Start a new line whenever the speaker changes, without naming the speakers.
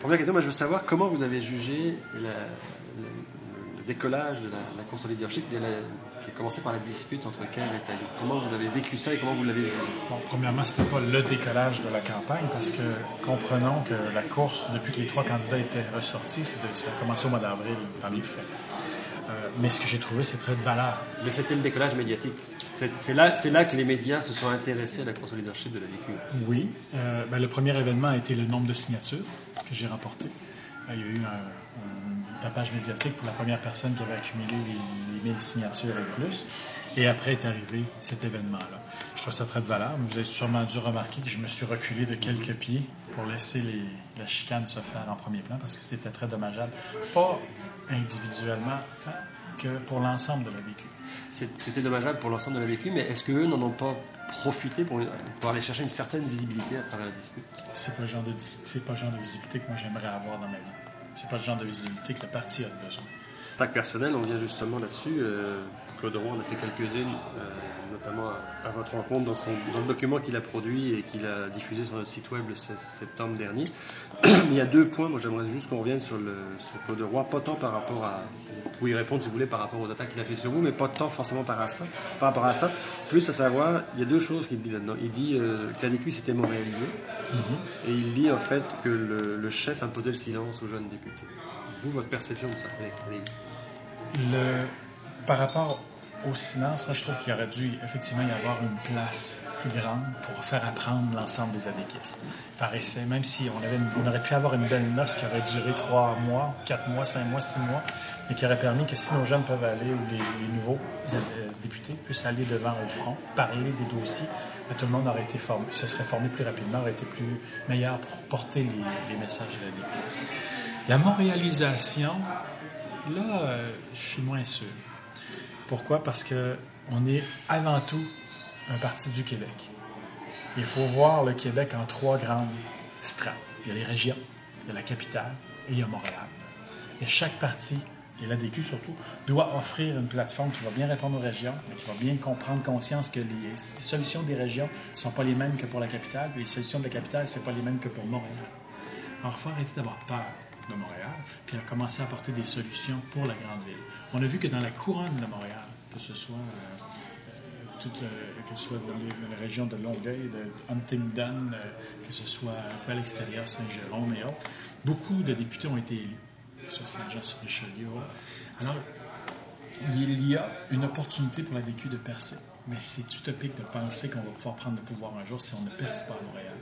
Première question, moi je veux savoir comment vous avez jugé le décollage de la course au leadership qui a commencé par la dispute entre Kev et Taillou. Comment vous avez vécu ça et comment vous l'avez jugé?
Bon, premièrement, c'était pas le décollage de la campagne parce que comprenons que la course, depuis que les 3 candidats étaient ressortis, ça a commencé au mois d'avril dans les faits. Mais ce que j'ai trouvé, c'est très de valeur.
Mais c'était le décollage médiatique. C'est là que les médias se sont intéressés à la course au leadership de la VQ.
Oui. Le premier événement a été le nombre de signatures que j'ai rapporté. Il y a eu un tapage médiatique pour la première personne qui avait accumulé les 1000 signatures et plus. Et après est arrivé cet événement-là. Je trouve ça très de valeur. Vous avez sûrement dû remarquer que je me suis reculé de quelques pieds pour laisser la chicane se faire en premier plan parce que c'était très dommageable. Pas individuellement, tant que pour l'ensemble de la VQ.
C'était dommageable pour l'ensemble de la VQ, mais est-ce qu'eux n'en ont pas profité pour aller chercher une certaine visibilité à travers la dispute?
C'est pas le genre de visibilité que moi j'aimerais avoir dans ma vie. C'est pas le genre de visibilité que le parti a besoin.
En tant que personnel, on vient justement là-dessus. Claude Roy en a fait quelques-unes, notamment à votre rencontre dans le document qu'il a produit et qu'il a diffusé sur notre site web le 16 septembre dernier. Il y a 2 points, moi j'aimerais juste qu'on revienne sur Claude Roy, pas tant par rapport à... Vous pouvez y répondre si vous voulez par rapport aux attaques qu'il a fait sur vous, mais pas tant forcément par rapport à ça. Plus à savoir, il y a 2 choses qu'il dit là-dedans. Il dit que la DQ s'était montréalisée, et il dit en fait que le chef imposait le silence aux jeunes députés. Vous, votre perception de ça,
par rapport au silence, moi je trouve qu'il aurait dû effectivement y avoir une place plus grande pour faire apprendre l'ensemble des adéquistes. Il paraissait, même si on aurait pu avoir une belle noce qui aurait duré 3 mois, 4 mois, 5 mois, 6 mois, et qui aurait permis que si nos jeunes peuvent aller, ou les nouveaux députés puissent aller devant au front, parler des dossiers, tout le monde aurait été formé, se serait formé plus rapidement, aurait été plus meilleur pour porter les messages de la DQ. La montréalisation, là, je suis moins sûr. Pourquoi? Parce qu'on est avant tout un parti du Québec. Il faut voir le Québec en 3 grandes strates. Il y a les régions, il y a la capitale et il y a Montréal. Et chaque parti, et l'ADQ surtout, doit offrir une plateforme qui va bien répondre aux régions, mais qui va bien prendre conscience que les solutions des régions ne sont pas les mêmes que pour la capitale, et les solutions de la capitale, ce n'est pas les mêmes que pour Montréal. Alors, il faut arrêter d'avoir peur de Montréal, puis à commencer à apporter des solutions pour la grande ville. On a vu que dans la couronne de Montréal, que ce soit dans les régions de Longueuil, de Huntingdon, que ce soit un peu à l'extérieur, Saint-Jérôme et autres, beaucoup de députés ont été élus, soit Saint-Jean-sur-Richelieu. Alors, il y a une opportunité pour la DQ de percer, mais c'est utopique de penser qu'on va pouvoir prendre le pouvoir un jour si on ne perce pas à Montréal.